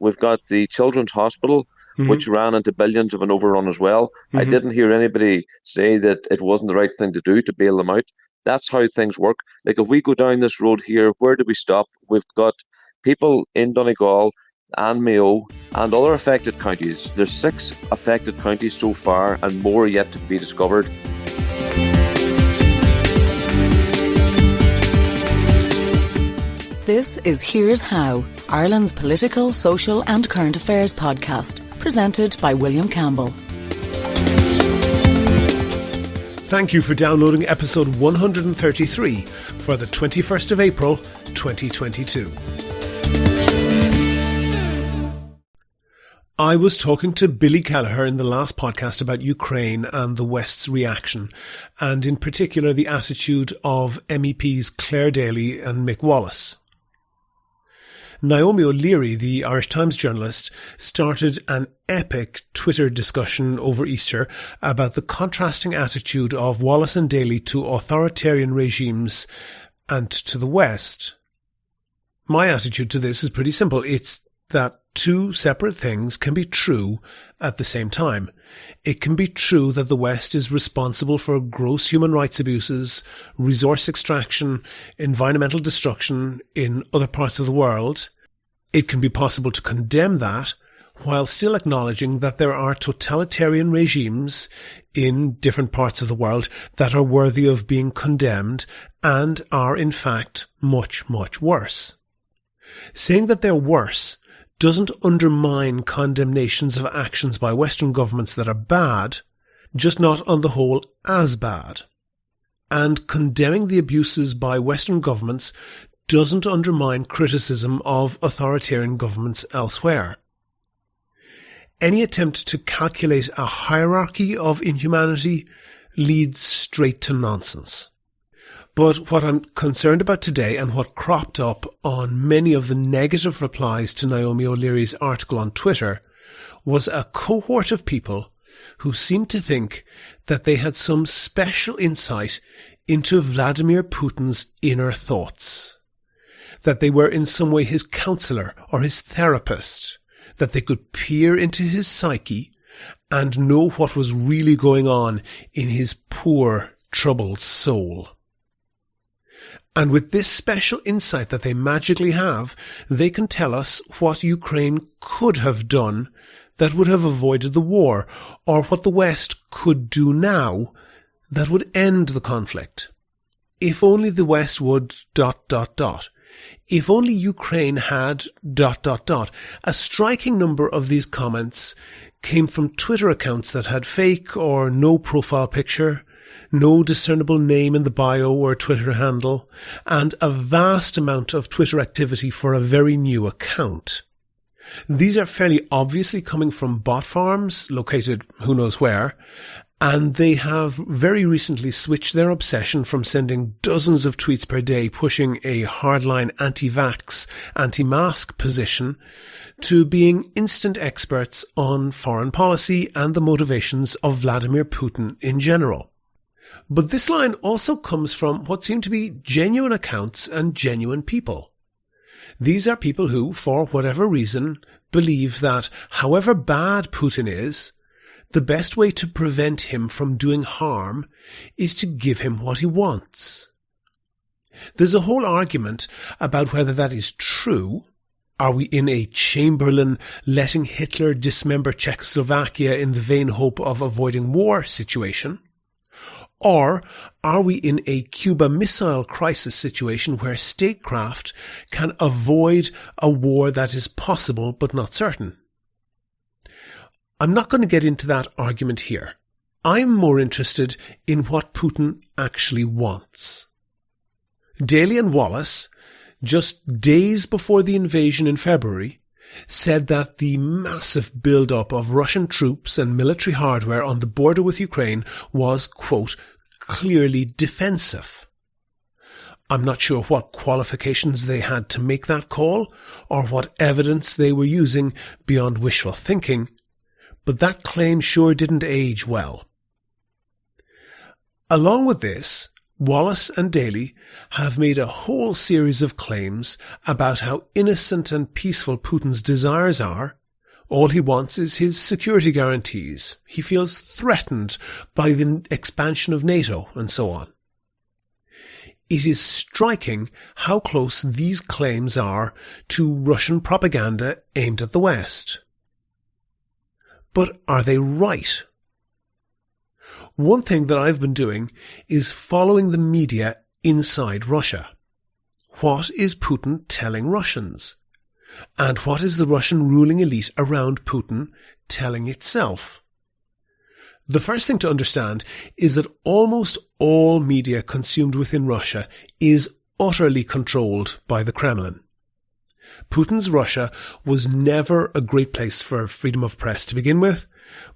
We've got the Children's Hospital, Hmm. which ran into billions of an overrun as well. I Hmm. didn't hear anybody say that it wasn't the right thing to do to bail them out. That's how things work. Like if we go down this road here, where do we stop? We've got people in Donegal and Mayo and other affected counties. There's 6 affected counties so far, and more yet to be discovered. This is Here's How, Ireland's political, social and current affairs podcast, presented by William Campbell. Thank you for downloading episode 133 for the 21st of April, 2022. I was talking to Billy Kelleher in the last podcast about Ukraine and the West's reaction, and in particular the attitude of MEPs Claire Daly and Mick Wallace. Naomi O'Leary, the Irish Times journalist, started an epic Twitter discussion over Easter about the contrasting attitude of Wallace and Daly to authoritarian regimes and to the West. My attitude to this is pretty simple. It's that two separate things can be true at the same time. It can be true that the West is responsible for gross human rights abuses, resource extraction, environmental destruction in other parts of the world. It can be possible to condemn that while still acknowledging that there are totalitarian regimes in different parts of the world that are worthy of being condemned and are in fact much, much worse. Saying that they're worse doesn't undermine condemnations of actions by Western governments that are bad, just not on the whole as bad. And condemning the abuses by Western governments doesn't undermine criticism of authoritarian governments elsewhere. Any attempt to calculate a hierarchy of inhumanity leads straight to nonsense. But what I'm concerned about today, and what cropped up on many of the negative replies to Naomi O'Leary's article on Twitter, was a cohort of people who seemed to think that they had some special insight into Vladimir Putin's inner thoughts. That they were in some way his counsellor or his therapist, that they could peer into his psyche and know what was really going on in his poor, troubled soul. And with this special insight that they magically have, they can tell us what Ukraine could have done that would have avoided the war, or what the West could do now that would end the conflict. If only the West would ... If only Ukraine had ... A striking number of these comments came from Twitter accounts that had fake or no profile picture, no discernible name in the bio or Twitter handle, and a vast amount of Twitter activity for a very new account. These are fairly obviously coming from bot farms located who knows where, and they have very recently switched their obsession from sending dozens of tweets per day pushing a hardline anti-vax, anti-mask position to being instant experts on foreign policy and the motivations of Vladimir Putin in general. But this line also comes from what seem to be genuine accounts and genuine people. These are people who, for whatever reason, believe that however bad Putin is, the best way to prevent him from doing harm is to give him what he wants. There's a whole argument about whether that is true. Are we in a Chamberlain letting Hitler dismember Czechoslovakia in the vain hope of avoiding war situation? Or are we in a Cuba Missile Crisis situation where statecraft can avoid a war that is possible but not certain? I'm not going to get into that argument here. I'm more interested in what Putin actually wants. Daly and Wallace, just days before the invasion in February, said that the massive build-up of Russian troops and military hardware on the border with Ukraine was, quote, clearly defensive. I'm not sure what qualifications they had to make that call, or what evidence they were using beyond wishful thinking, but that claim sure didn't age well. Along with this, Wallace and Daly have made a whole series of claims about how innocent and peaceful Putin's desires are. All he wants is his security guarantees. He feels threatened by the expansion of NATO and so on. It is striking how close these claims are to Russian propaganda aimed at the West. But are they right? One thing that I've been doing is following the media inside Russia. What is Putin telling Russians? And what is the Russian ruling elite around Putin telling itself? The first thing to understand is that almost all media consumed within Russia is utterly controlled by the Kremlin. Putin's Russia was never a great place for freedom of press to begin with,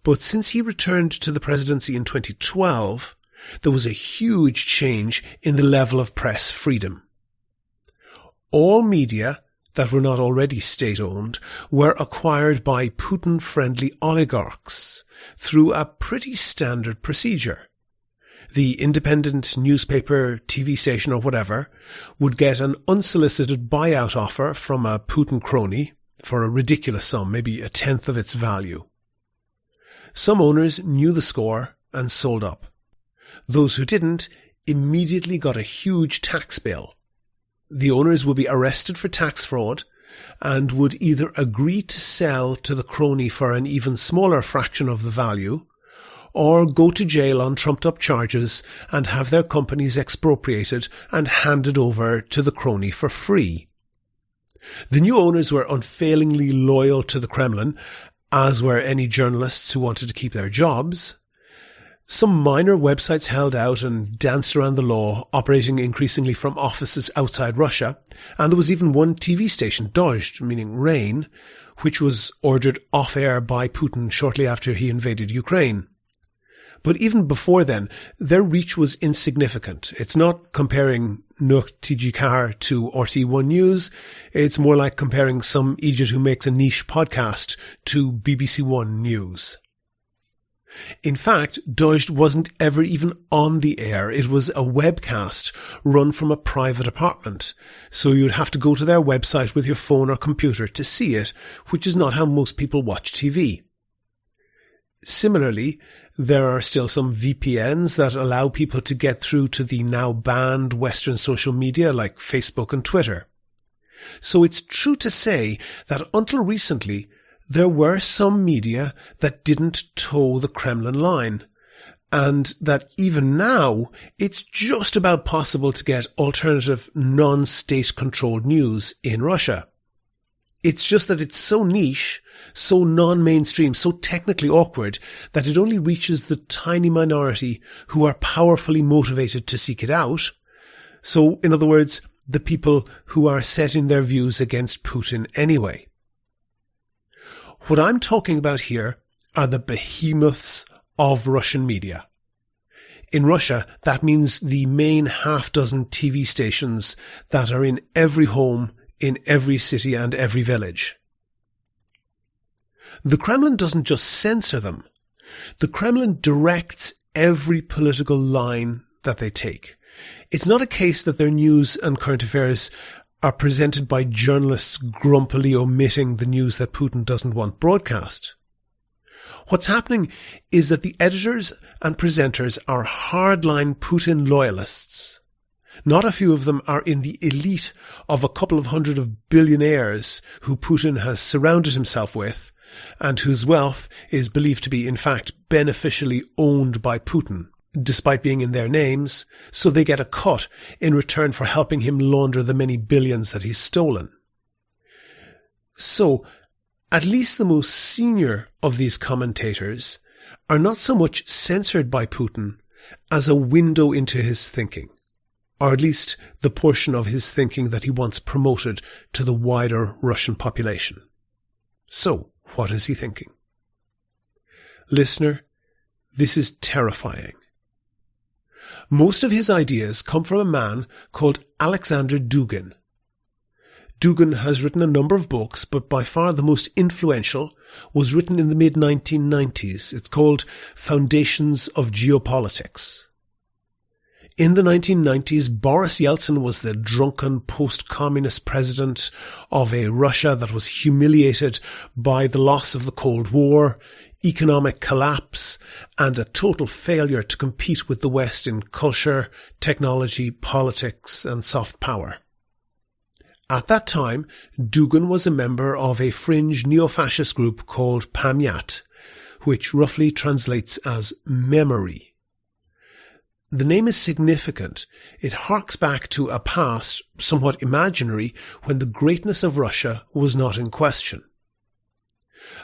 but since he returned to the presidency in 2012, there was a huge change in the level of press freedom. All media that were not already state-owned were acquired by Putin-friendly oligarchs through a pretty standard procedure. The independent newspaper, TV station or whatever would get an unsolicited buyout offer from a Putin crony for a ridiculous sum, maybe a tenth of its value. Some owners knew the score and sold up. Those who didn't immediately got a huge tax bill. The owners would be arrested for tax fraud and would either agree to sell to the crony for an even smaller fraction of the value, or go to jail on trumped-up charges and have their companies expropriated and handed over to the crony for free. The new owners were unfailingly loyal to the Kremlin, as were any journalists who wanted to keep their jobs. Some minor websites held out and danced around the law, operating increasingly from offices outside Russia, and there was even one TV station, Dozhd, meaning rain, which was ordered off-air by Putin shortly after he invaded Ukraine. But even before then, their reach was insignificant. It's not comparing Nuh TGKar to RT1 News. It's more like comparing some idiot who makes a niche podcast to BBC One News. In fact, Dozhd wasn't ever even on the air. It was a webcast run from a private apartment. So you'd have to go to their website with your phone or computer to see it, which is not how most people watch TV. Similarly, there are still some VPNs that allow people to get through to the now banned Western social media like Facebook and Twitter. So it's true to say that until recently, there were some media that didn't toe the Kremlin line, and that even now, it's just about possible to get alternative non-state-controlled news in Russia. It's just that it's so niche, so non-mainstream, so technically awkward, that it only reaches the tiny minority who are powerfully motivated to seek it out. So, in other words, the people who are setting their views against Putin anyway. What I'm talking about here are the behemoths of Russian media. In Russia, that means the main half-dozen TV stations that are in every home, in every city and every village. The Kremlin doesn't just censor them. The Kremlin directs every political line that they take. It's not a case that their news and current affairs are presented by journalists grumpily omitting the news that Putin doesn't want broadcast. What's happening is that the editors and presenters are hardline Putin loyalists. Not a few of them are in the elite of a couple of hundred of billionaires who Putin has surrounded himself with, and whose wealth is believed to be, in fact, beneficially owned by Putin, despite being in their names, so they get a cut in return for helping him launder the many billions that he's stolen. So, at least the most senior of these commentators are not so much censored by Putin as a window into his thinking, or at least the portion of his thinking that he wants promoted to the wider Russian population. So, what is he thinking? Listener, this is terrifying. Most of his ideas come from a man called Alexander Dugin. Dugin has written a number of books, but by far the most influential was written in the mid-1990s. It's called Foundations of Geopolitics. In the 1990s, Boris Yeltsin was the drunken post-communist president of a Russia that was humiliated by the loss of the Cold War, economic collapse, and a total failure to compete with the West in culture, technology, politics, and soft power. At that time, Dugin was a member of a fringe neo-fascist group called Pamyat, which roughly translates as memory. The name is significant. It harks back to a past, somewhat imaginary, when the greatness of Russia was not in question.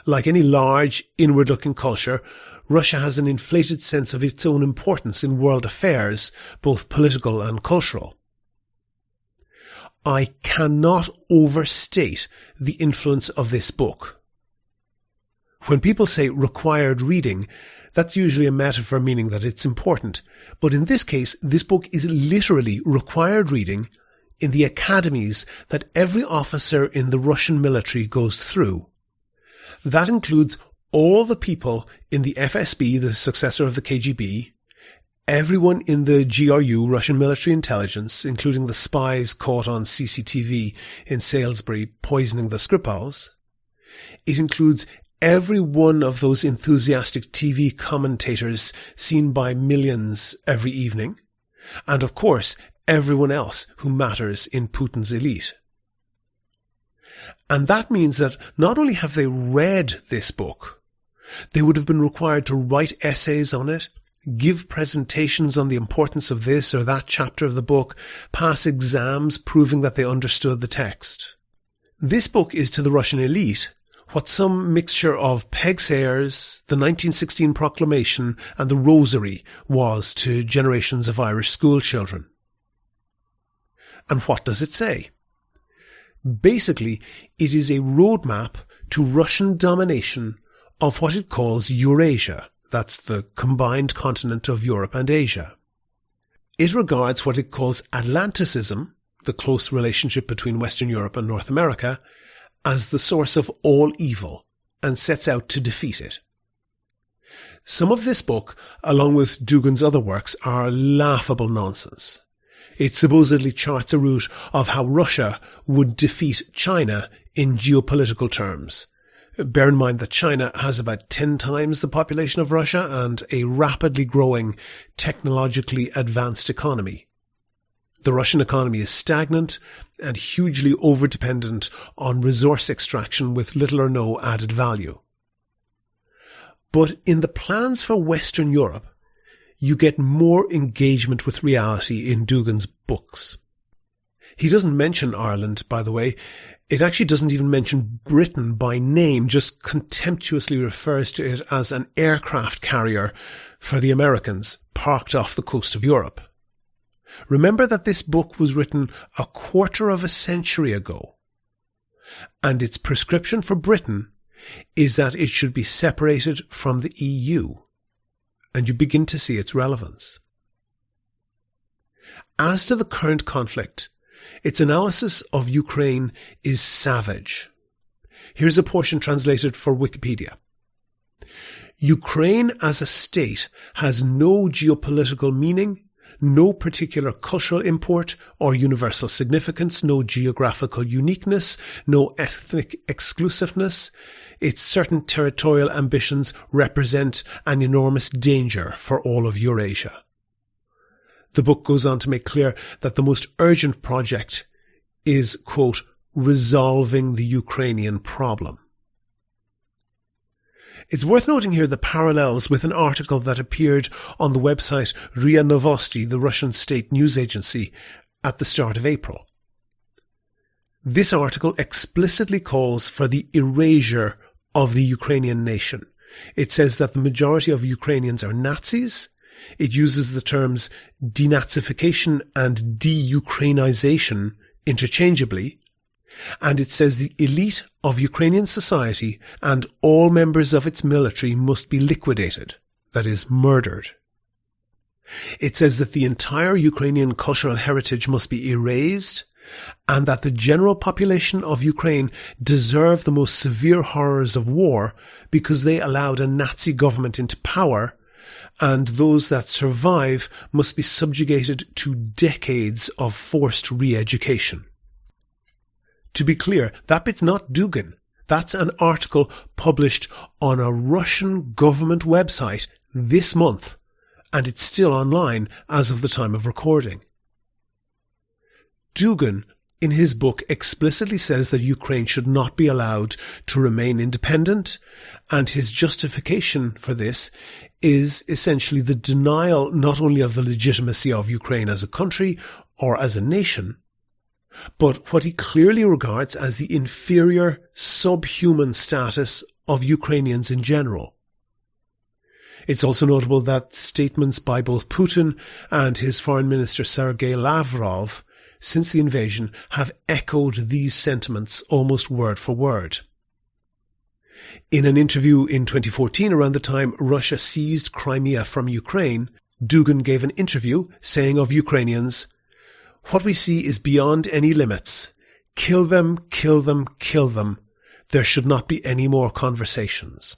Like any large, inward-looking culture, Russia has an inflated sense of its own importance in world affairs, both political and cultural. I cannot overstate the influence of this book. When people say required reading, that's usually a metaphor meaning that it's important. But in this case, this book is literally required reading in the academies that every officer in the Russian military goes through. That includes all the people in the FSB, the successor of the KGB, everyone in the GRU, Russian military intelligence, including the spies caught on CCTV in Salisbury poisoning the Skripals. It includes every one of those enthusiastic TV commentators seen by millions every evening, and of course, everyone else who matters in Putin's elite. And that means that not only have they read this book, they would have been required to write essays on it, give presentations on the importance of this or that chapter of the book, pass exams proving that they understood the text. This book is to the Russian elite what some mixture of Peg Sayers, the 1916 Proclamation, and the Rosary was to generations of Irish school children. And what does it say? Basically, it is a roadmap to Russian domination of what it calls Eurasia. That's the combined continent of Europe and Asia. It regards what it calls Atlanticism, the close relationship between Western Europe and North America, as the source of all evil, and sets out to defeat it. Some of this book, along with Dugin's other works, are laughable nonsense. It supposedly charts a route of how Russia would defeat China in geopolitical terms. Bear in mind that China has about 10 times the population of Russia and a rapidly growing, technologically advanced economy. The Russian economy is stagnant and hugely overdependent on resource extraction with little or no added value. But in the plans for Western Europe, you get more engagement with reality in Dugin's books. He doesn't mention Ireland, by the way. It actually doesn't even mention Britain by name, just contemptuously refers to it as an aircraft carrier for the Americans parked off the coast of Europe. Remember that this book was written a quarter of a century ago, and its prescription for Britain is that it should be separated from the EU, and you begin to see its relevance. As to the current conflict, its analysis of Ukraine is savage. Here's a portion translated for Wikipedia. Ukraine as a state has no geopolitical meaning, no particular cultural import or universal significance, no geographical uniqueness, no ethnic exclusiveness. Its certain territorial ambitions represent an enormous danger for all of Eurasia. The book goes on to make clear that the most urgent project is, quote, resolving the Ukrainian problem. It's worth noting here the parallels with an article that appeared on the website RIA Novosti, the Russian state news agency, at the start of April. This article explicitly calls for the erasure of the Ukrainian nation. It says that the majority of Ukrainians are Nazis. It uses the terms denazification and de-Ukrainization interchangeably. And it says the elite of Ukrainian society and all members of its military must be liquidated, that is, murdered. It says that the entire Ukrainian cultural heritage must be erased, and that the general population of Ukraine deserve the most severe horrors of war because they allowed a Nazi government into power and those that survive must be subjugated to decades of forced re-education. To be clear, that bit's not Dugin. That's an article published on a Russian government website this month, and it's still online as of the time of recording. Dugin, in his book, explicitly says that Ukraine should not be allowed to remain independent, and his justification for this is essentially the denial not only of the legitimacy of Ukraine as a country or as a nation, but what he clearly regards as the inferior, subhuman status of Ukrainians in general. It's also notable that statements by both Putin and his Foreign Minister Sergei Lavrov since the invasion have echoed these sentiments almost word for word. In an interview in 2014, around the time Russia seized Crimea from Ukraine, Dugin gave an interview saying of Ukrainians, "What we see is beyond any limits. Kill them, kill them, kill them. There should not be any more conversations."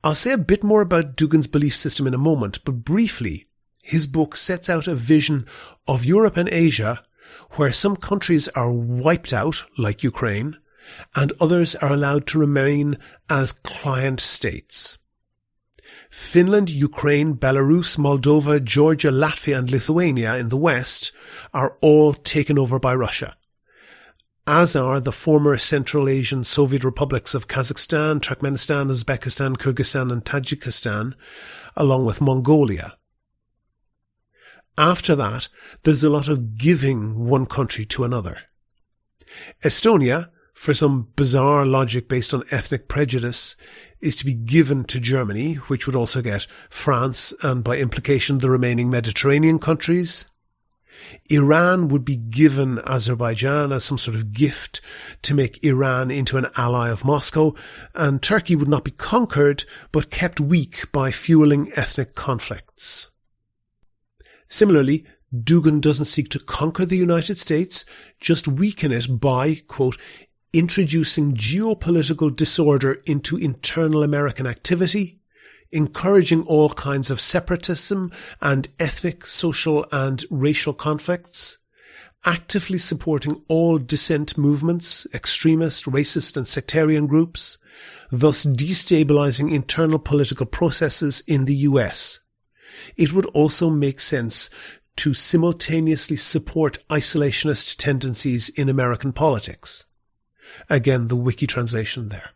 I'll say a bit more about Dugin's belief system in a moment, but briefly, his book sets out a vision of Europe and Asia where some countries are wiped out, like Ukraine, and others are allowed to remain as client states. Finland, Ukraine, Belarus, Moldova, Georgia, Latvia and Lithuania in the West are all taken over by Russia, as are the former Central Asian Soviet republics of Kazakhstan, Turkmenistan, Uzbekistan, Kyrgyzstan and Tajikistan, along with Mongolia. After that, there's a lot of giving one country to another. Estonia, for some bizarre logic based on ethnic prejudice, is to be given to Germany, which would also get France and by implication the remaining Mediterranean countries. Iran would be given Azerbaijan as some sort of gift to make Iran into an ally of Moscow, and Turkey would not be conquered but kept weak by fueling ethnic conflicts. Similarly, Dugin doesn't seek to conquer the United States, just weaken it by, quote, introducing geopolitical disorder into internal American activity, encouraging all kinds of separatism and ethnic, social and racial conflicts, actively supporting all dissent movements, extremist, racist and sectarian groups, thus destabilizing internal political processes in the US. It would also make sense to simultaneously support isolationist tendencies in American politics. Again, the wiki translation there.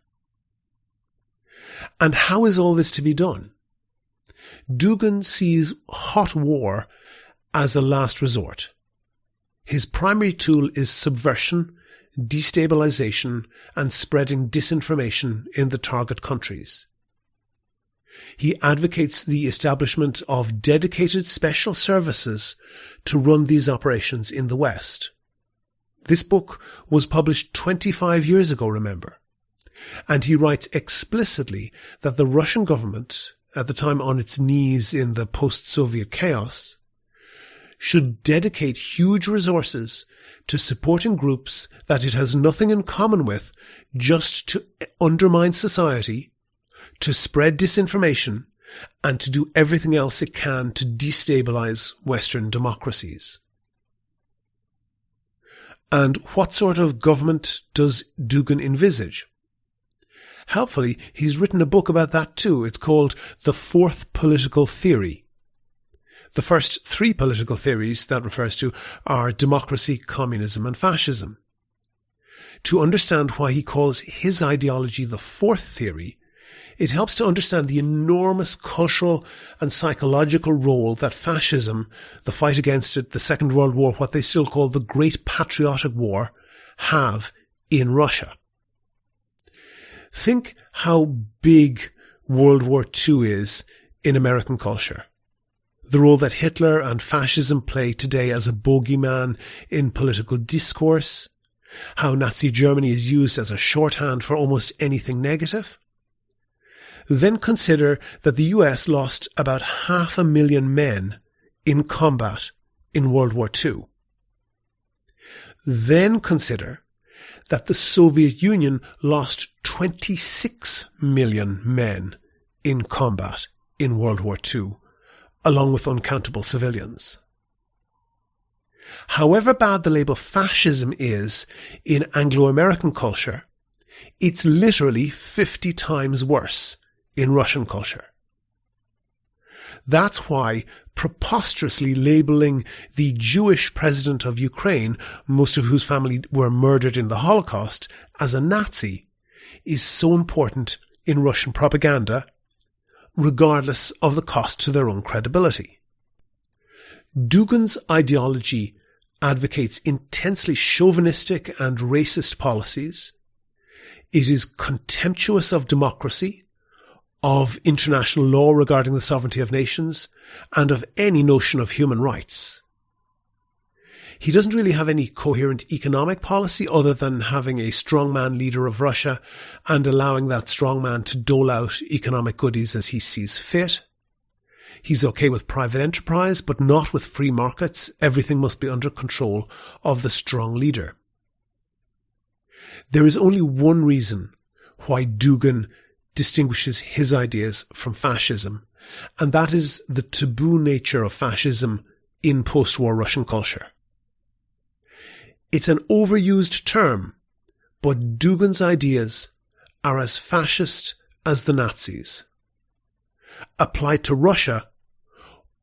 And how is all this to be done? Dugin sees hot war as a last resort. His primary tool is subversion, destabilization, and spreading disinformation in the target countries. He advocates the establishment of dedicated special services to run these operations in the West. This book was published 25 years ago, remember, and he writes explicitly that the Russian government, at the time on its knees in the post-Soviet chaos, should dedicate huge resources to supporting groups that it has nothing in common with, just to undermine society, to spread disinformation, and to do everything else it can to destabilize Western democracies. And what sort of government does Dugin envisage? Helpfully, he's written a book about that too. It's called The Fourth Political Theory. The first three political theories that refers to are democracy, communism, and fascism. To understand why he calls his ideology the fourth theory, it helps to understand the enormous cultural and psychological role that fascism, the fight against it, the Second World War, what they still call the Great Patriotic War, have in Russia. Think how big World War II is in American culture. The role that Hitler and fascism play today as a bogeyman in political discourse, how Nazi Germany is used as a shorthand for almost anything negative. Then consider that the US lost about 500,000 men in combat in World War II. Then consider that the Soviet Union lost 26 million men in combat in World War II, along with uncountable civilians. However bad the label fascism is in Anglo-American culture, it's literally 50 times worse in Russian culture. That's why preposterously labeling the Jewish president of Ukraine, most of whose family were murdered in the Holocaust, as a Nazi is so important in Russian propaganda, regardless of the cost to their own credibility. Dugin's ideology advocates intensely chauvinistic and racist policies. It is contemptuous of democracy, of international law regarding the sovereignty of nations, and of any notion of human rights. He doesn't really have any coherent economic policy other than having a strongman leader of Russia and allowing that strongman to dole out economic goodies as he sees fit. He's okay with private enterprise, but not with free markets. Everything must be under control of the strong leader. There is only one reason why Dugin distinguishes his ideas from fascism, and that is the taboo nature of fascism in post-war Russian culture. It's an overused term, but Dugin's ideas are as fascist as the Nazis. Applied to Russia,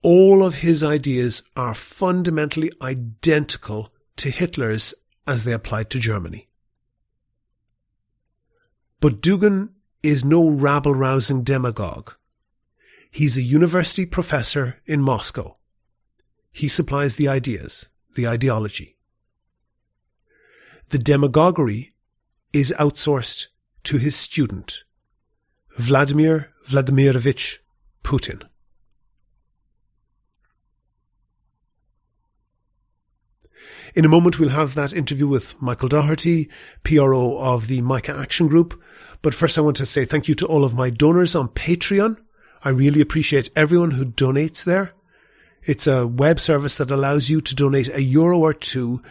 all of his ideas are fundamentally identical to Hitler's as they applied to Germany. But Dugin is no rabble-rousing demagogue. He's a university professor in Moscow. He supplies the ideas, the ideology. The demagoguery is outsourced to his student, Vladimir Vladimirovich Putin. In a moment, we'll have that interview with Michael Doherty, PRO of the Micah Action Group. But first, I want to say thank you to all of my donors on Patreon. I really appreciate everyone who donates there. It's a web service that allows you to donate €1 or €2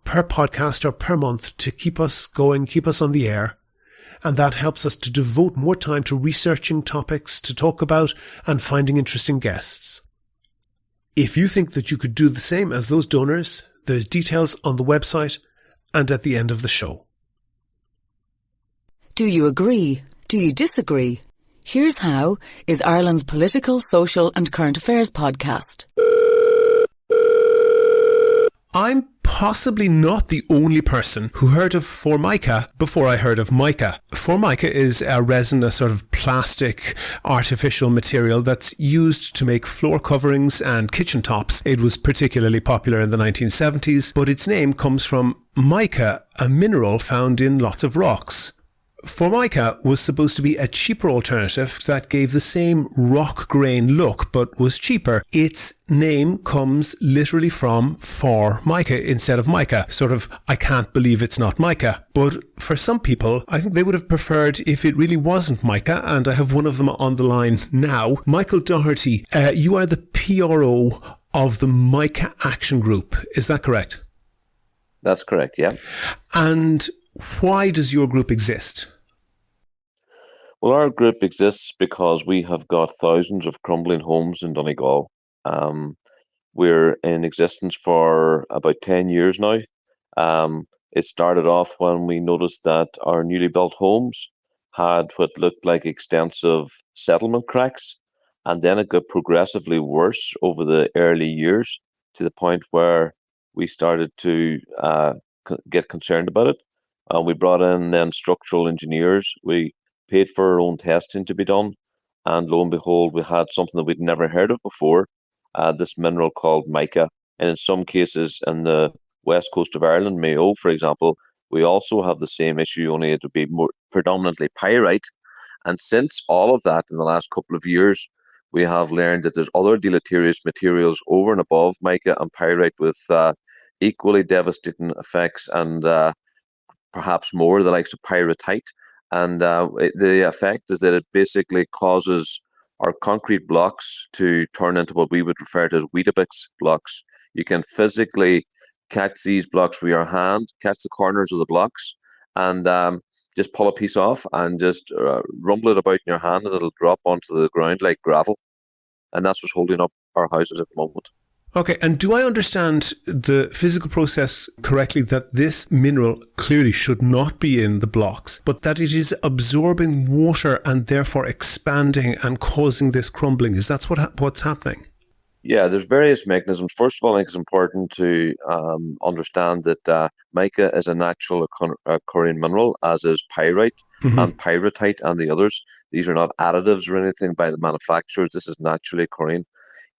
per podcast or per month to keep us going, keep us on the air. And that helps us to devote more time to researching topics to talk about and finding interesting guests. If you think that you could do the same as those donors, there's details on the website and at the end of the show. Do you agree? Do you disagree? Here's How is Ireland's political, social and current affairs podcast. I'm possibly not the only person who heard of Formica before I heard of mica. Formica is a resin, a sort of plastic artificial material that's used to make floor coverings and kitchen tops. It was particularly popular in the 1970s, but its name comes from mica, a mineral found in lots of rocks. Formica was supposed to be a cheaper alternative that gave the same rock grain look but was cheaper. Its name comes literally from Formica instead of mica. Sort of, I can't believe it's not mica. But for some people, I think they would have preferred if it really wasn't mica, and I have one of them on the line now. Michael Doherty, you are the PRO of the Micah Action Group. Is that correct? That's correct, yeah. And why does your group exist? Well, our group exists because we have got thousands of crumbling homes in Donegal. We're in existence for about 10 years now. It started off when we noticed that our newly built homes had what looked like extensive settlement cracks, and then it got progressively worse over the early years to the point where we started to get concerned about it. We brought in then structural engineers. We paid for our own testing to be done, and lo and behold, we had something that we'd never heard of before, this mineral called mica. And in some cases in the west coast of Ireland, Mayo, for example, we also have the same issue, only it would be more predominantly pyrite. And since all of that in the last couple of years, we have learned that there's other deleterious materials over and above mica and pyrite with equally devastating effects, and perhaps more, the likes of pyrrhotite. And the effect is that it basically causes our concrete blocks to turn into what we would refer to as Weetabix blocks. You can physically catch these blocks with your hand, catch the corners of the blocks, and just pull a piece off and just rumble it about in your hand, and it'll drop onto the ground like gravel. And that's what's holding up our houses at the moment. Okay, and do I understand the physical process correctly, that this mineral clearly should not be in the blocks, but that it is absorbing water and therefore expanding and causing this crumbling? Is that what's happening? Yeah, there's various mechanisms. First of all, I think it's important to understand that mica is a natural occurring mineral, as is pyrite and pyrrhotite and the others. These are not additives or anything by the manufacturers. This is naturally occurring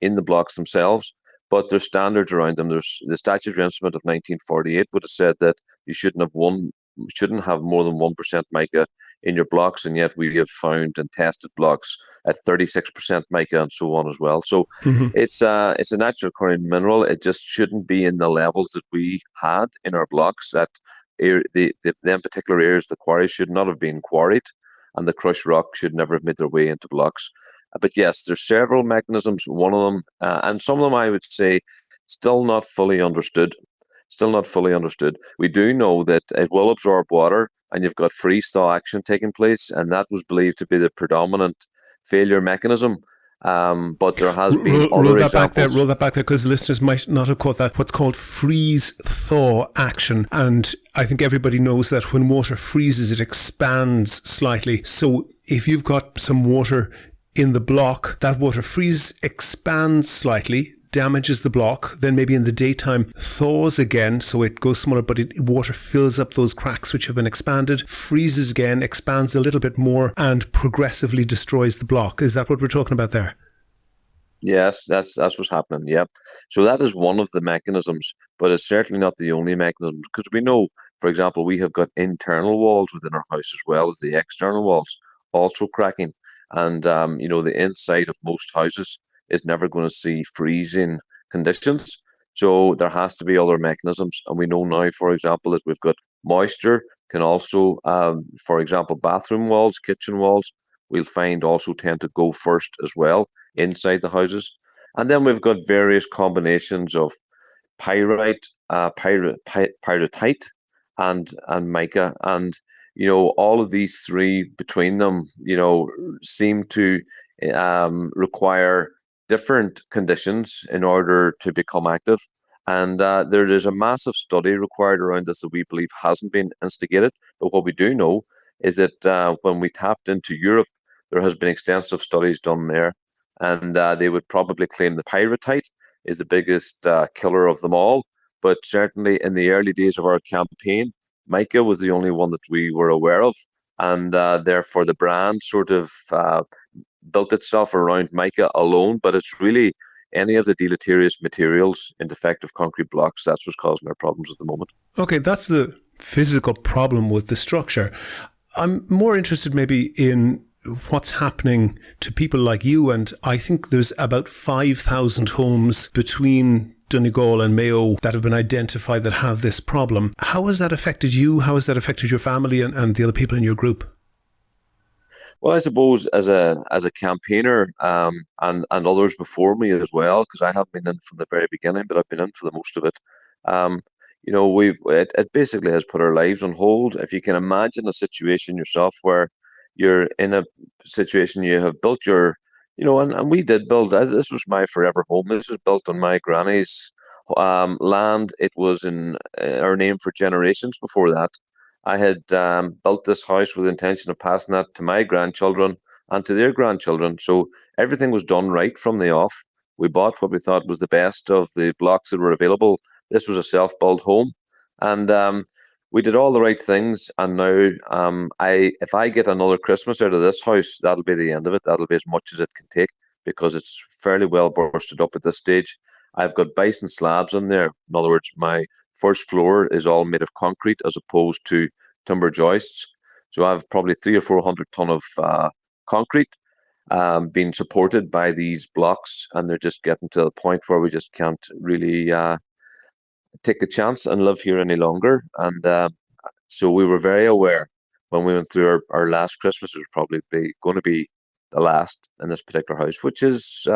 in the blocks themselves, but there's standards around them. There's the statutory instrument of 1948 would have said that you shouldn't have more than 1% mica in your blocks, and yet we have found and tested blocks at 36% mica and so on as well. So it's a natural occurring mineral. It just shouldn't be in the levels that we had in our blocks. That them particular areas, the quarries should not have been quarried, and the crushed rock should never have made their way into blocks. But yes, there's several mechanisms. One of them, and some of them, I would say, still not fully understood. Still not fully understood. We do know that it will absorb water, and you've got freeze-thaw action taking place, and that was believed to be the predominant failure mechanism. But there has been other examples. Roll that back there, because the listeners might not have caught that. What's called freeze-thaw action, and I think everybody knows that when water freezes, it expands slightly. So if you've got some water in the block, that water freezes, expands slightly, damages the block, then maybe in the daytime thaws again, so it goes smaller, but water fills up those cracks which have been expanded, freezes again, expands a little bit more, and progressively destroys the block. Is that what we're talking about there? Yes, that's what's happening. Yeah, so that is one of the mechanisms, but it's certainly not the only mechanism, because we know, for example, we have got internal walls within our house as well as the external walls also cracking, and the inside of most houses is never going to see freezing conditions. So there has to be other mechanisms. And we know now, for example, that we've got moisture can also, for example, bathroom walls, kitchen walls, we'll find also tend to go first as well inside the houses. And then we've got various combinations of pyrite, pyrrhotite, and mica. And, all of these three between them, seem to require different conditions in order to become active. And there is a massive study required around this that we believe hasn't been instigated. But what we do know is that when we tapped into Europe, there has been extensive studies done there. And they would probably claim the pyrrhotite is the biggest killer of them all. But certainly in the early days of our campaign, mica was the only one that we were aware of. And therefore the brand sort of built itself around mica alone, but it's really any of the deleterious materials in defective concrete blocks that's what's causing our problems at the moment. Okay, that's the physical problem with the structure. I'm more interested maybe in what's happening to people like you, and I think there's about 5,000 homes between Donegal and Mayo that have been identified that have this problem. How has that affected you? How has that affected your family and the other people in your group? Well, I suppose as a campaigner and others before me as well, because I haven't been in from the very beginning, but I've been in for the most of it. It basically has put our lives on hold. If you can imagine a situation yourself where you're in a situation you have built your, and we did build. This was my forever home. This was built on my granny's land. It was in our name for generations before that. I had built this house with the intention of passing that to my grandchildren and to their grandchildren. So everything was done right from the off. We bought what we thought was the best of the blocks that were available. This was a self-built home. And we did all the right things. And now if I get another Christmas out of this house, that'll be the end of it. That'll be as much as it can take, because it's fairly well bursted up at this stage. I've got bison slabs in there. In other words, my first floor is all made of concrete as opposed to timber joists. So I have probably 300 or 400 ton of concrete being supported by these blocks, and they're just getting to the point where we just can't really take a chance and live here any longer. And so we were very aware when we went through our last Christmas, it was probably going to be the last in this particular house, which is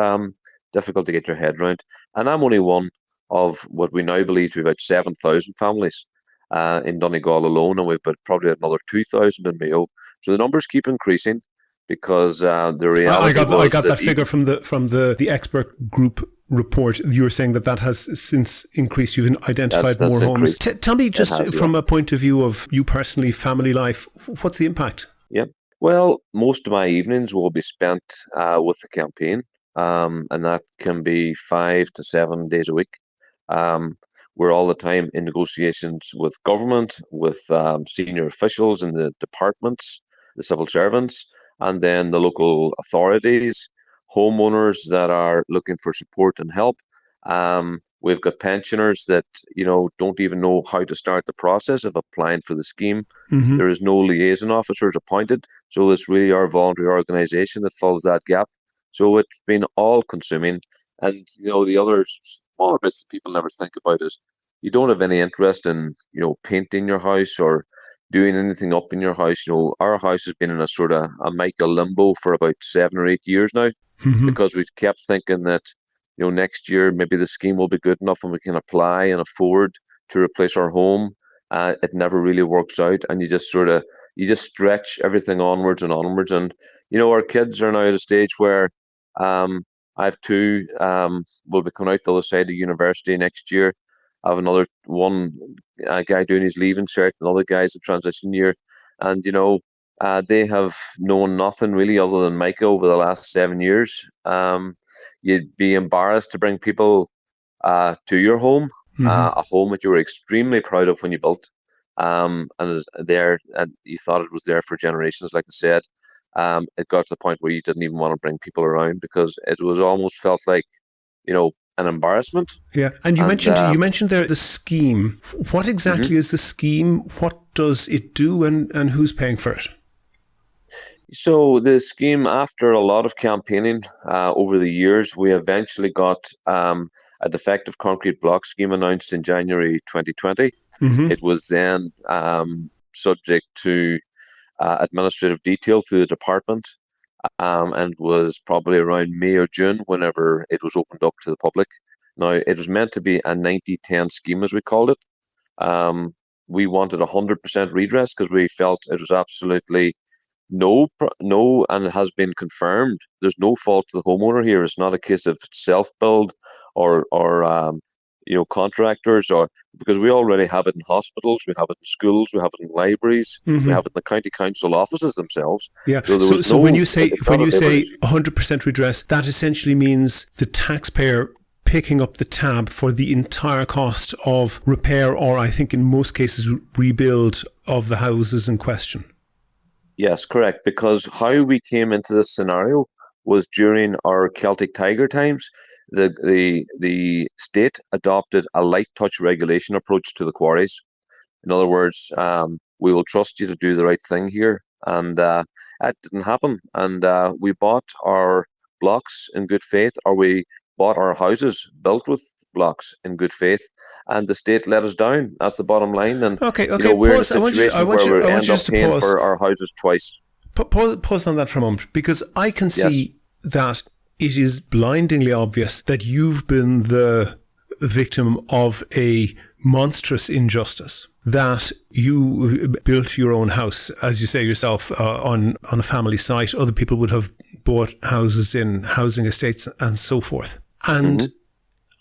difficult to get your head around. And I'm only one of what we now believe to be about 7,000 families. in Donegal alone, and we've got probably another 2,000 in Mayo. So the numbers keep increasing because the reality I got that that figure from the expert group report. You were saying that has since increased. You've identified that's more homes. increased. Tell me, just has, from a point of view of you personally, family life, what's the impact? Yeah. Well, most of my evenings will be spent with the campaign, and that can be 5 to 7 days a week. We're all the time in negotiations with government, with senior officials in the departments, the civil servants, and then the local authorities, homeowners that are looking for support and help. We've got pensioners that don't even know how to start the process of applying for the scheme. Mm-hmm. There is no liaison officers appointed, so it's really our voluntary organisation that fills that gap. So it's been all consuming. And the other smaller bits that people never think about is you don't have any interest in painting your house or doing anything up in your house. Our house has been in a sort of a Michael limbo for about 7 or 8 years now, Mm-hmm. because we kept thinking that next year maybe the scheme will be good enough and we can apply and afford to replace our home. It never really works out, and you just stretch everything onwards and onwards. And our kids are now at a stage where I have two will be coming out the other side of university next year. I have another one guy doing his leaving cert, another guy's a transition year, and they have known nothing really other than Micah over the last 7 years. You'd be embarrassed to bring people to your home, a home that you were extremely proud of when you built, and is there, and you thought it was there for generations. Like I said, it got to the point where you didn't even want to bring people around because it was almost felt like, an embarrassment. Yeah, and you mentioned there the scheme. What exactly is the scheme? What does it do, and who's paying for it? So the scheme, after a lot of campaigning over the years, we eventually got a defective concrete block scheme announced in January 2020. Mm-hmm. It was then subject to administrative detail through the department, and was probably around May or June whenever it was opened up to the public. Now, it was meant to be a 90-10 scheme, as we called it. We wanted 100% redress because we felt it was absolutely no, and it has been confirmed. There's no fault to the homeowner here. It's not a case of self-build or contractors, or because we already have it in hospitals, we have it in schools, we have it in libraries, Mm-hmm. we have it in the county council offices themselves. Yeah. So when you say 100% redress, that essentially means the taxpayer picking up the tab for the entire cost of repair, or I think in most cases rebuild of the houses in question. Yes, correct. Because how we came into this scenario was during our Celtic Tiger times. The state adopted a light touch regulation approach to the quarries. In other words, we will trust you to do the right thing here, and that didn't happen. And we bought our blocks in good faith, or we bought our houses built with blocks in good faith, and the state let us down. That's the bottom line. And okay, we're pause. in a situation where we end up paying for our houses twice. Pause on that for a moment, because I can see that it is blindingly obvious that you've been the victim of a monstrous injustice, that you built your own house, as you say yourself, on a family site. Other people would have bought houses in housing estates and so forth. And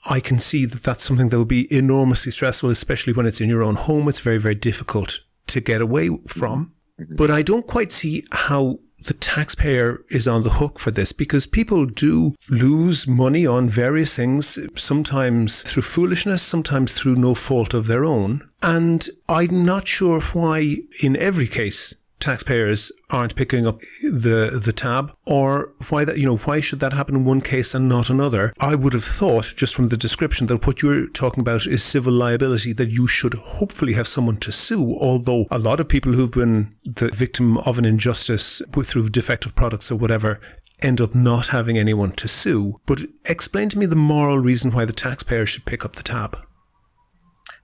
I can see that that's something that would be enormously stressful, especially when it's in your own home. It's very, very difficult to get away from. But I don't quite see how the taxpayer is on the hook for this, because people do lose money on various things, sometimes through foolishness, sometimes through no fault of their own. And I'm not sure why in every case taxpayers aren't picking up the tab, or why that, why should that happen in one case and not another? I would have thought, just from the description, that what you're talking about is civil liability, that you should hopefully have someone to sue, although a lot of people who've been the victim of an injustice through defective products or whatever end up not having anyone to sue. But explain to me the moral reason why the taxpayer should pick up the tab.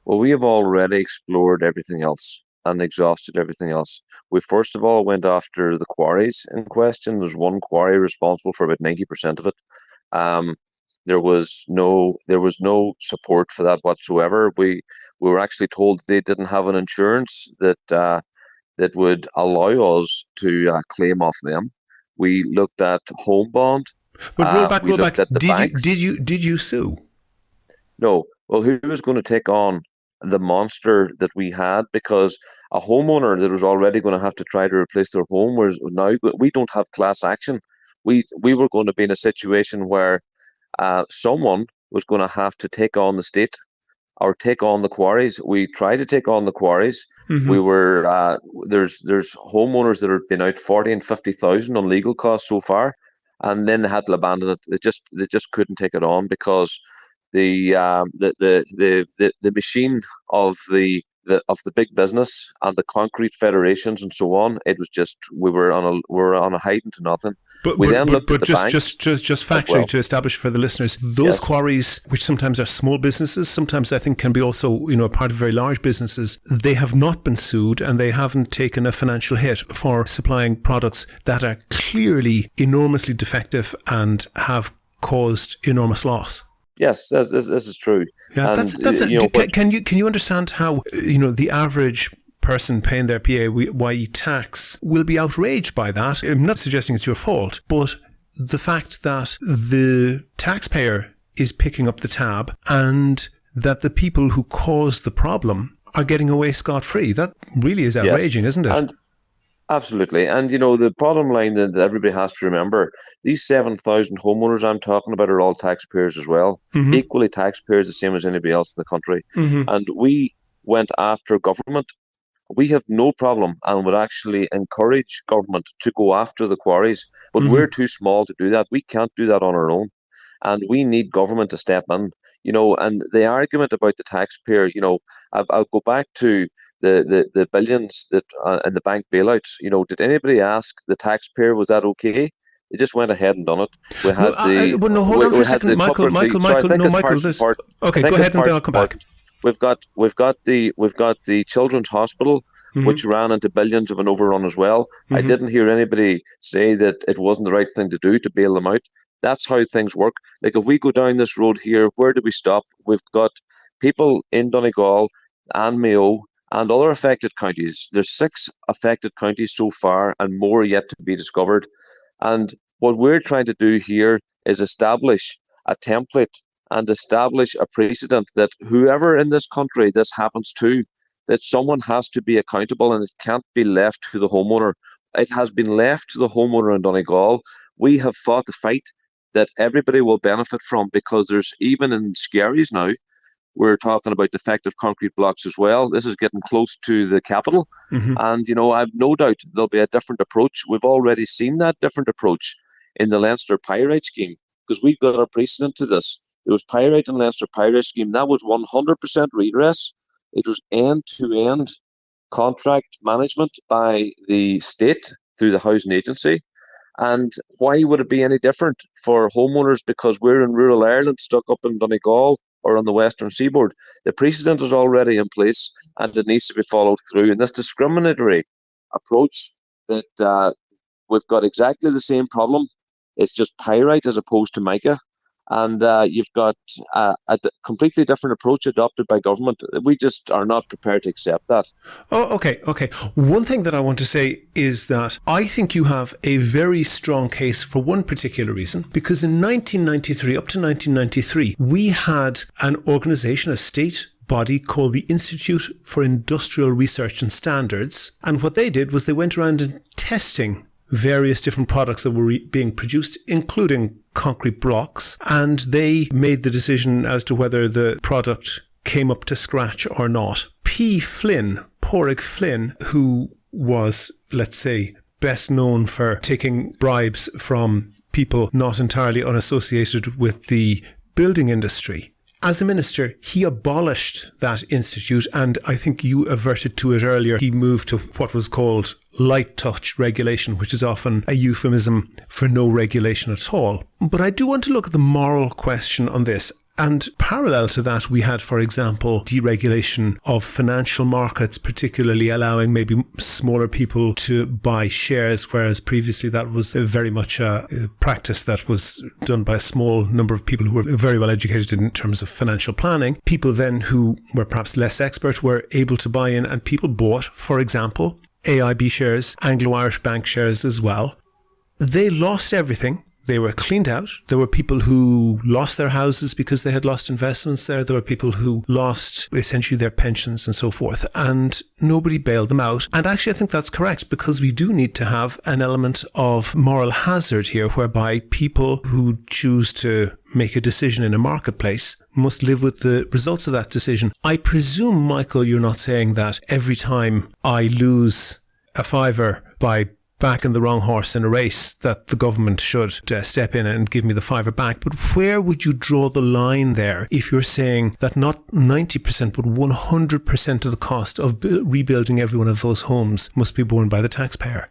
Well, we have already explored everything else and exhausted everything else. We first of all went after the quarries in question. There's one quarry responsible for about 90% of it. There was no support for that whatsoever. We were actually told they didn't have an insurance that would allow us to claim off them. We looked at home bond. But roll back. At the banks. Did you sue? No. Well, who was going to take on the monster that we had? Because a homeowner that was already going to have to try to replace their home, whereas now we don't have class action. We were going to be in a situation where someone was going to have to take on the state or take on the quarries. We tried to take on the quarries. Mm-hmm. We were there's homeowners that have been out 40 and 50,000 on legal costs so far, and then they had to abandon it. They just couldn't take it on because the machine of the big business and the concrete federations and so on. It was just we were on a hiding to nothing. But just factually well, to establish for the listeners, those quarries, which sometimes are small businesses, sometimes I think can be also a part of very large businesses, they have not been sued and they haven't taken a financial hit for supplying products that are clearly enormously defective and have caused enormous loss. Yes, this is true. Yeah, and, can you understand how the average person paying their PAYE tax will be outraged by that? I'm not suggesting it's your fault, but the fact that the taxpayer is picking up the tab and that the people who caused the problem are getting away scot-free, that really is outraging, isn't it? Absolutely. And, the bottom line that everybody has to remember, these 7,000 homeowners I'm talking about are all taxpayers as well, mm-hmm. equally taxpayers, the same as anybody else in the country. Mm-hmm. And we went after government. We have no problem and would actually encourage government to go after the quarries, but mm-hmm. we're too small to do that. We can't do that on our own. And we need government to step in, and the argument about the taxpayer, I'll go back to the billions that and the bank bailouts. Did anybody ask the taxpayer, was that okay? They just went ahead and done it. We had hold on for a second, Michael. Okay, go ahead and then I'll come back. We've got the Children's Hospital, mm-hmm. which ran into billions of an overrun as well. Mm-hmm. I didn't hear anybody say that it wasn't the right thing to do to bail them out. That's how things work. Like if we go down this road here, where do we stop? We've got people in Donegal and Mayo and other affected counties. There's 6 affected counties so far and more yet to be discovered. And what we're trying to do here is establish a template and establish a precedent that whoever in this country this happens to, that someone has to be accountable and it can't be left to the homeowner. It has been left to the homeowner in Donegal. We have fought the fight that everybody will benefit from because there's even in Skerries now, we're talking about defective concrete blocks as well. This is getting close to the capital. Mm-hmm. And, I've no doubt there'll be a different approach. We've already seen that different approach in the Leinster Pyrite scheme because we've got a precedent to this. It was Pyrite and Leinster Pyrite scheme. That was 100% redress. It was end-to-end contract management by the state through the housing agency. And why would it be any different for homeowners because we're in rural Ireland, stuck up in Donegal or on the Western Seaboard? The precedent is already in place and it needs to be followed through. And this discriminatory approach that we've got exactly the same problem. It's just pyrite as opposed to mica. And you've got a completely different approach adopted by government. We just are not prepared to accept that. Oh, okay. One thing that I want to say is that I think you have a very strong case for one particular reason, because in 1993, up to 1993, we had an organisation, a state body called the Institute for Industrial Research and Standards. And what they did was they went around and testing various different products that were being produced, including concrete blocks, and they made the decision as to whether the product came up to scratch or not. Pádraig Flynn, who was, let's say, best known for taking bribes from people not entirely unassociated with the building industry, as a minister, he abolished that institute, and I think you averted to it earlier. He moved to what was called light touch regulation, which is often a euphemism for no regulation at all. But I do want to look at the moral question on this. And parallel to that, we had, for example, deregulation of financial markets, particularly allowing maybe smaller people to buy shares, whereas previously that was very much a practice that was done by a small number of people who were very well educated in terms of financial planning. People then who were perhaps less expert were able to buy in, and people bought, for example, AIB shares, Anglo-Irish Bank shares as well. They lost everything. They were cleaned out. There were people who lost their houses because they had lost investments there. There were people who lost essentially their pensions and so forth, and nobody bailed them out. And actually, I think that's correct, because we do need to have an element of moral hazard here, whereby people who choose to make a decision in a marketplace must live with the results of that decision. I presume, Michael, you're not saying that every time I lose a fiver by backing the wrong horse in a race that the government should step in and give me the fiver back. But where would you draw the line there if you're saying that not 90% but 100% of the cost of rebuilding every one of those homes must be borne by the taxpayer?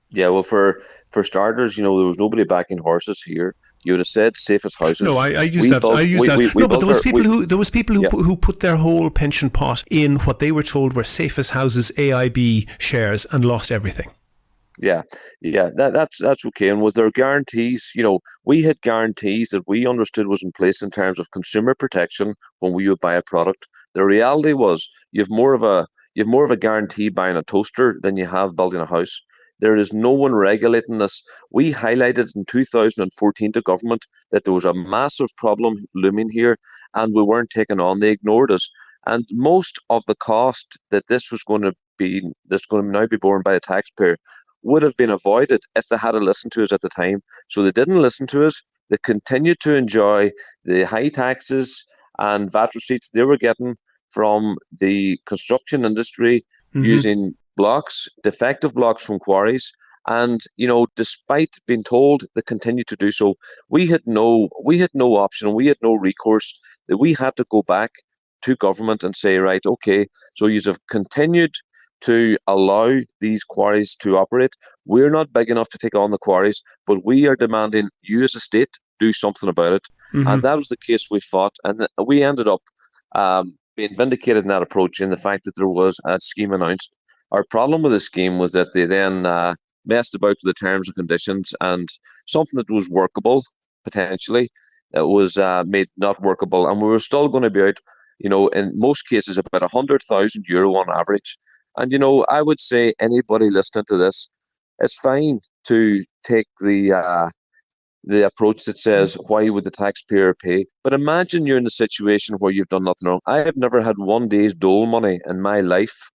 Yeah, well, for starters, there was nobody backing horses here. You would have said safest houses. No, I use that. No, but there was people who put their whole pension pot in what they were told were safest houses, AIB shares, and lost everything. Yeah, that's okay. And was there guarantees? We had guarantees that we understood was in place in terms of consumer protection when we would buy a product. The reality was you have more of a guarantee buying a toaster than you have building a house. There is no one regulating this. We highlighted in 2014 to government that there was a massive problem looming here, and we weren't taken on. They ignored us. And most of the cost that this was going to now be borne by the taxpayer would have been avoided if they had listened to us at the time. So they didn't listen to us. They continued to enjoy the high taxes and VAT receipts they were getting from the construction industry using defective blocks from quarries. And, despite being told, they continued to do so. We had no option. We had no recourse. That we had to go back to government and say, right, okay, so you have continued to allow these quarries to operate. We're not big enough to take on the quarries, but we are demanding you as a state do something about it. And that was the case we fought. And we ended up being vindicated in that approach, in the fact that there was a scheme announced. Our problem with the scheme was that they then messed about with the terms and conditions, and something that was workable, potentially, was made not workable. And we were still going to be out, in most cases, about €100,000 on average. And, I would say anybody listening to this, it's fine to take the approach that says, why would the taxpayer pay? But imagine you're in a situation where you've done nothing wrong. I have never had one day's dole money in my life.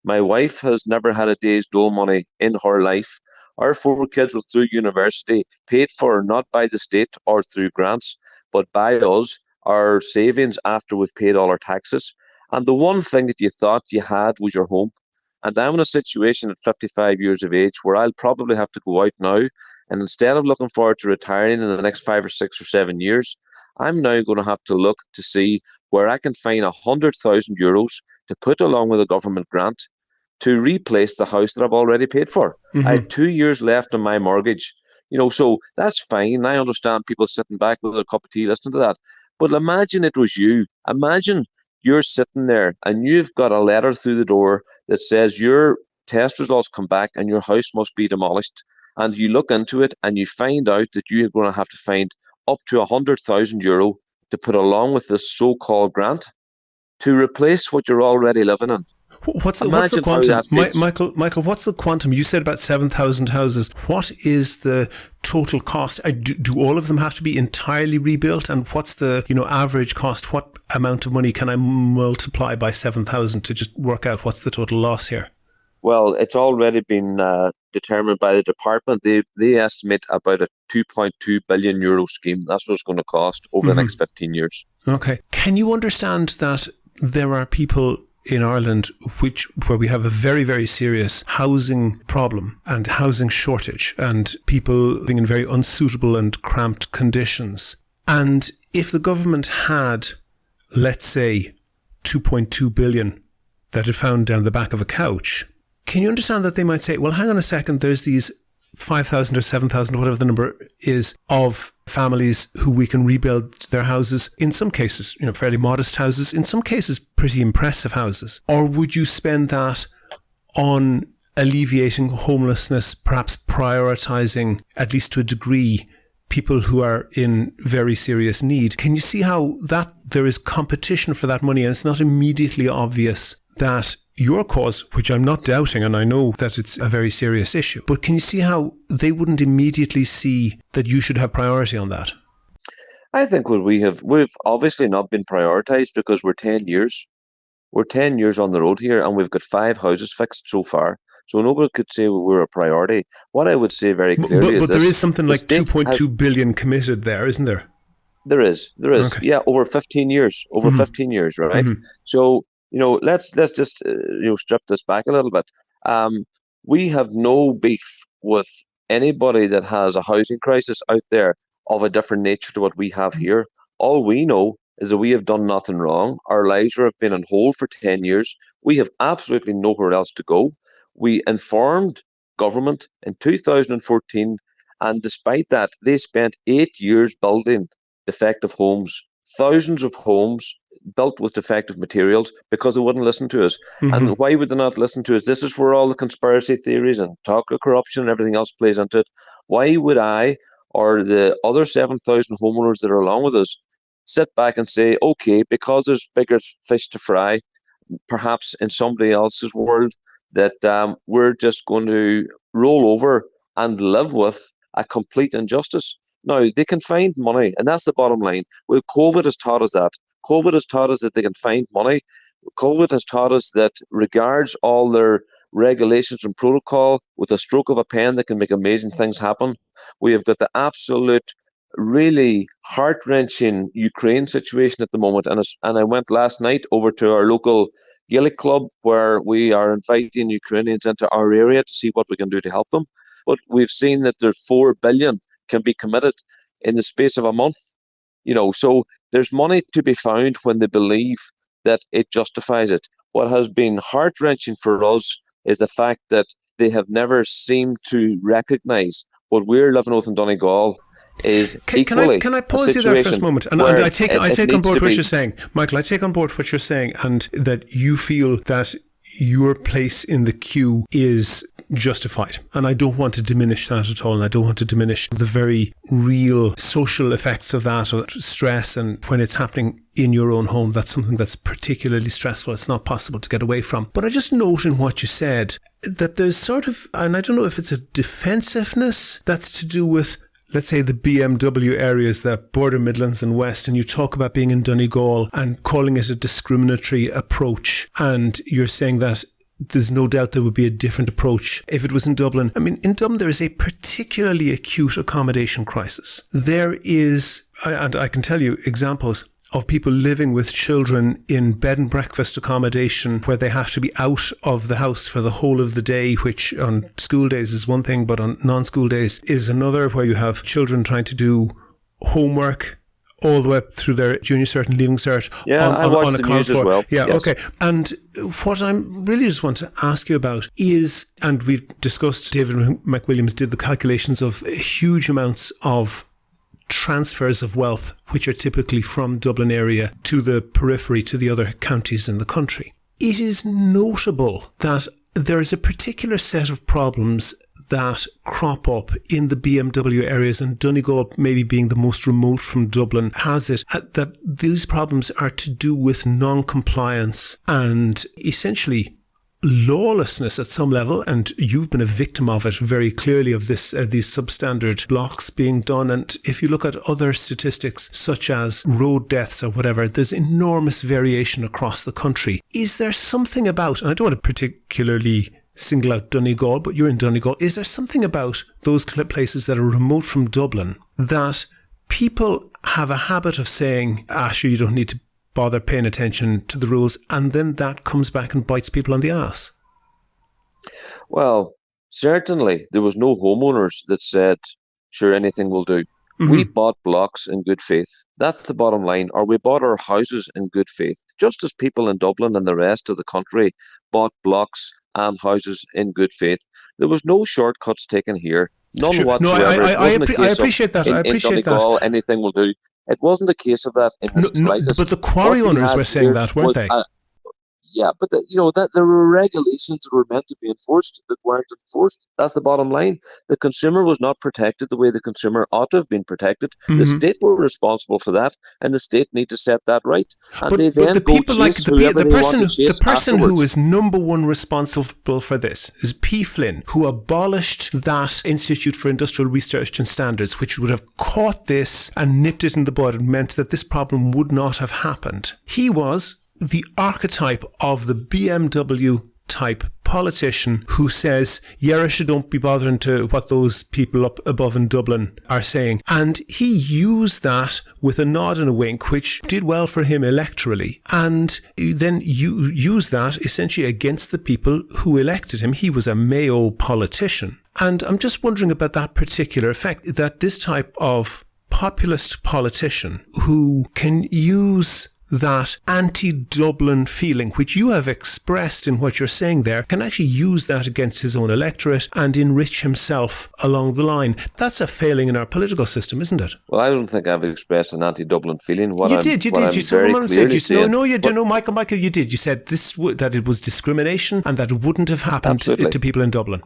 My wife has never had a day's dole money in her life. Our 4 kids were through university, paid for not by the state or through grants, but by us, our savings after we've paid all our taxes. And the one thing that you thought you had was your home. And I'm in a situation at 55 years of age where I'll probably have to go out now, and instead of looking forward to retiring in the next 5 or 6 or 7 years, I'm now going to have to look to see where I can find €100,000 to put along with a government grant to replace the house that I've already paid for. I had 2 years left on my mortgage. So that's fine. I understand people sitting back with a cup of tea listening to that. But imagine it was you. Imagine you're sitting there and you've got a letter through the door that says your test results come back and your house must be demolished. And you look into it and you find out that you're going to have to find up to €100,000 to put along with this so-called grant to replace what you're already living in. What's the quantum? Michael, what's the quantum? You said about 7,000 houses. What is the total cost? Do all of them have to be entirely rebuilt? And what's the average cost? What amount of money can I multiply by 7,000 to just work out what's the total loss here? Well, it's already been determined by the department. They estimate about a €2.2 billion scheme. That's what it's going to cost over the next 15 years. Okay. Can you understand that there are people in Ireland where we have a very, very serious housing problem and housing shortage, and people living in very unsuitable and cramped conditions? And if the government had, let's say, 2.2 billion that it found down the back of a couch, can you understand that they might say, well, hang on a second, there's these 5,000 or 7,000, whatever the number is, of families who we can rebuild their houses, in some cases, fairly modest houses, in some cases, pretty impressive houses? Or would you spend that on alleviating homelessness, perhaps prioritizing, at least to a degree, people who are in very serious need? Can you see how that there is competition for that money, and it's not immediately obvious that your cause, which I'm not doubting, and I know that it's a very serious issue, but can you see how they wouldn't immediately see that you should have priority on that? I think we've obviously not been prioritised because we're 10 years. We're 10 years on the road here, and we've got 5 houses fixed so far. So nobody could say we're a priority. What I would say very clearly is this. But there is something like 2.2 billion committed there, isn't there? There is. Okay. Yeah, over 15 years. Over 15 years, right? So, let's just strip this back a little bit. We have no beef with anybody that has a housing crisis out there of a different nature to what we have here. All we know is that we have done nothing wrong. Our lives have been on hold for 10 years. We have absolutely nowhere else to go. We informed government in 2014, and despite that, they spent 8 years building defective homes, thousands of homes built with defective materials, because they wouldn't listen to us. And why would they not listen to us? This is where all the conspiracy theories and talk of corruption and everything else plays into it. Why would I or the other 7,000 homeowners that are along with us sit back and say, okay, because there's bigger fish to fry, perhaps in somebody else's world, that we're just going to roll over and live with a complete injustice? Now, they can find money, and that's the bottom line. Well, COVID has taught us that. COVID has taught us that they can find money. COVID has taught us that, regards all their regulations and protocol, with a stroke of a pen, they can make amazing things happen. We have got the absolute, really heart-wrenching Ukraine situation at the moment. And I went last night over to our local Gaelic club, where we are inviting Ukrainians into our area to see what we can do to help them. But we've seen that there's 4 billion can be committed in the space of a month. So there's money to be found when they believe that it justifies it. What has been heart-wrenching for us is the fact that they have never seemed to recognise what we're living with in Donegal is equally. Can I pause you there for a moment? And I take on board what you're saying, Michael. I take on board what you're saying, and that you feel that your place in the queue is justified. And I don't want to diminish that at all. And I don't want to diminish the very real social effects of that, or stress. And when it's happening in your own home, that's something that's particularly stressful. It's not possible to get away from. But I just note in what you said that there's sort of, and I don't know if it's a defensiveness that's to do with, let's say, the BMW areas, the border Midlands and West, and you talk about being in Donegal and calling it a discriminatory approach. And you're saying that there's no doubt there would be a different approach if it was in Dublin. I mean, in Dublin, there is a particularly acute accommodation crisis. There is, and I can tell you examples of people living with children in bed and breakfast accommodation where they have to be out of the house for the whole of the day, which on school days is one thing, but on non-school days is another, where you have children trying to do homework all the way up through their junior cert and leaving cert. I watch the news as well. Yeah, yes. Okay. And what I really just want to ask you about is, and we've discussed, David McWilliams did the calculations of huge amounts of transfers of wealth, which are typically from Dublin area to the periphery, to the other counties in the country. It is notable that there is a particular set of problems that crop up in the BMW areas, and Donegal, maybe being the most remote from Dublin, has it, that these problems are to do with non-compliance and essentially lawlessness at some level. And you've been a victim of it very clearly, of this these substandard blocks being done. And if you look at other statistics such as road deaths or whatever, there's enormous variation across the country. Is there something about, and I don't want to particularly single out Donegal, but you're in Donegal, is there something about those places that are remote from Dublin that people have a habit of saying, sure, you don't need to bother paying attention to the rules, and then that comes back and bites people on the ass? Well, certainly there was no homeowners that said, sure, anything will do. We bought blocks in good faith. That's the bottom line. Or we bought our houses in good faith, just as people in Dublin and the rest of the country bought blocks and houses in good faith. There was no shortcuts taken here. None Sure. whatsoever. I appreciate that. I In appreciate Donegal, that. anything will do. It wasn't a case of that in the slightest. But the quarry What we owners had were saying here that, weren't was they? Yeah, but that there were regulations that were meant to be enforced that weren't enforced. That's the bottom line. The consumer was not protected the way the consumer ought to have been protected. The state were responsible for that, and the state need to set that right. And they But then the go people like chase whoever they want to chase the person who afterwards. is number one responsible for this is P. Flynn, who abolished that Institute for Industrial Research and Standards, which would have caught this and nipped it in the bud and meant that this problem would not have happened. He was the archetype of the BMW type politician who says, Yerisha, don't be bothering to what those people up above in Dublin are saying. And he used that with a nod and a wink, which did well for him electorally. And then you use that essentially against the people who elected him. He was a Mayo politician. And I'm just wondering about that particular effect, that this type of populist politician who can use that anti-Dublin feeling, which you have expressed in what you're saying there, can actually use that against his own electorate and enrich himself along the line. That's a failing in our political system, isn't it? Well, I don't think I've expressed an anti-Dublin feeling. You did. You said, no, you did. No, Michael, you did. You said that it was discrimination and that it wouldn't have happened to people in Dublin.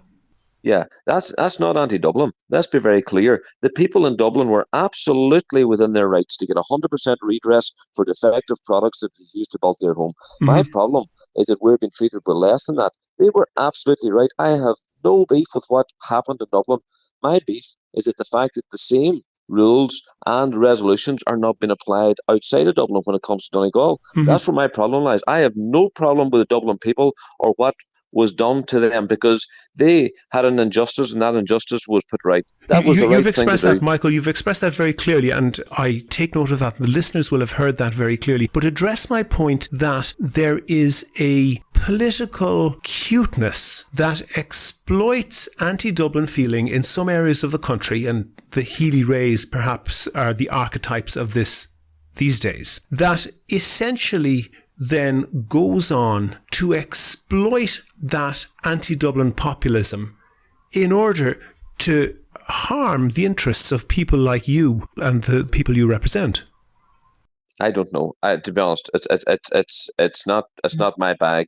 Yeah, that's not anti-Dublin. Let's be very clear. The people in Dublin were absolutely within their rights to get 100% redress for defective products that were used to build their home. Mm-hmm. My problem is that we're being treated with less than that. They were absolutely right. I have no beef with what happened in Dublin. My beef is that the fact that the same rules and resolutions are not being applied outside of Dublin when it comes to Donegal. Mm-hmm. That's where my problem lies. I have no problem with the Dublin people or what was done to them because they had an injustice and that injustice was put right. That was the right thing to do. You've expressed that, Michael. You've expressed that very clearly, and I take note of that. The listeners will have heard that very clearly. But address my point that there is a political cuteness that exploits anti-Dublin feeling in some areas of the country, and the Healy-Rays perhaps are the archetypes of this these days, that essentially then goes on to exploit that anti-Dublin populism in order to harm the interests of people like you and the people you represent. I don't know. To be honest, it's not my bag.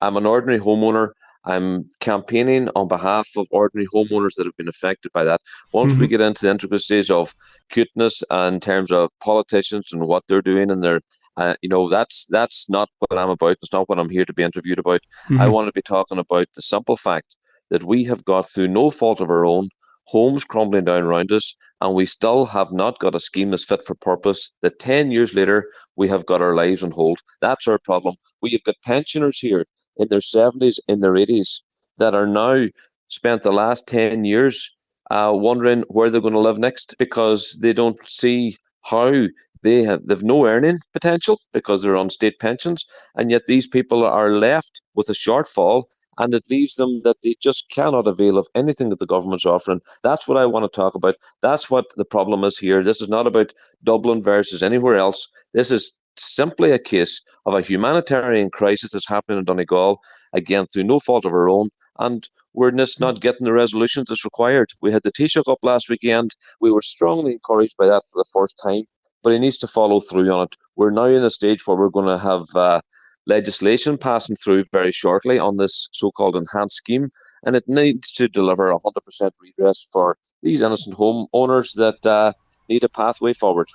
I'm an ordinary homeowner. I'm campaigning on behalf of ordinary homeowners that have been affected by that. Once we get into the intricacies of cuteness in terms of politicians and what they're doing and their that's not what I'm about. It's not what I'm here to be interviewed about. I want to be talking about the simple fact that we have got, through no fault of our own, homes crumbling down around us, and we still have not got a scheme that's fit for purpose, that 10 years later, we have got our lives on hold. That's our problem. We have got pensioners here in their 70s, in their 80s, that are now spent the last 10 years wondering where they're going to live next because they don't see how they've no earning potential because they're on state pensions, and yet these people are left with a shortfall, and it leaves them that they just cannot avail of anything that the government's offering. That's what I want to talk about. That's what the problem is here. This is not about Dublin versus anywhere else. This is simply a case of a humanitarian crisis that's happening in Donegal, again, through no fault of our own, and we're just not getting the resolutions that's required. We had the Taoiseach up last weekend. We were strongly encouraged by that for the first time, but he needs to follow through on it. We're now in a stage where we're going to have legislation passing through very shortly on this so-called enhanced scheme, and it needs to deliver 100% redress for these innocent homeowners that need a pathway forward.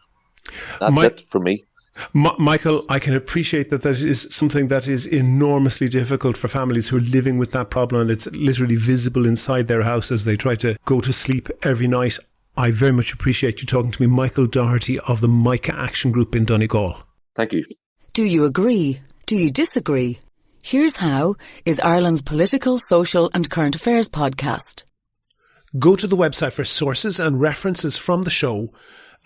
That's it for me. Michael, I can appreciate that is something that is enormously difficult for families who are living with that problem, and it's literally visible inside their house as they try to go to sleep every night. I very much appreciate you talking to me, Michael Doherty of the Micah Action Group in Donegal. Thank you. Do you agree? Do you disagree? Here's How is Ireland's political, social and current affairs podcast. Go to the website for sources and references from the show.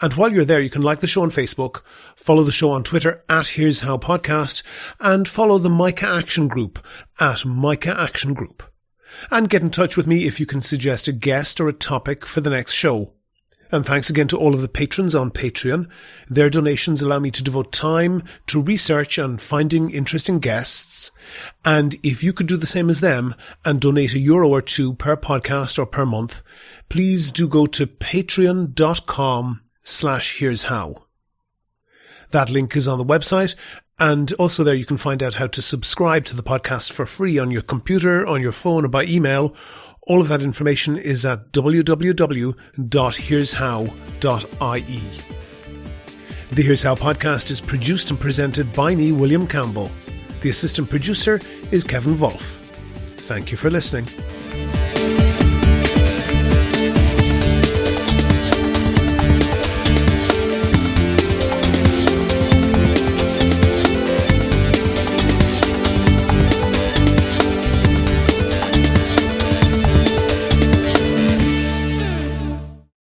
And while you're there, you can like the show on Facebook, follow the show on Twitter @Here's How Podcast, and follow the Micah Action Group @Micah Action Group. And get in touch with me if you can suggest a guest or a topic for the next show. And thanks again to all of the patrons on Patreon. Their donations allow me to devote time to research and finding interesting guests. And if you could do the same as them and donate €1 or €2 per podcast or per month, please do go to patreon.com/here'show. That link is on the website, and also there you can find out how to subscribe to the podcast for free on your computer, on your phone, or by email. All of that information is at www.here'show.ie. The Here's How podcast is produced and presented by me, William Campbell. The assistant producer is Kevin Wolf. Thank you for listening.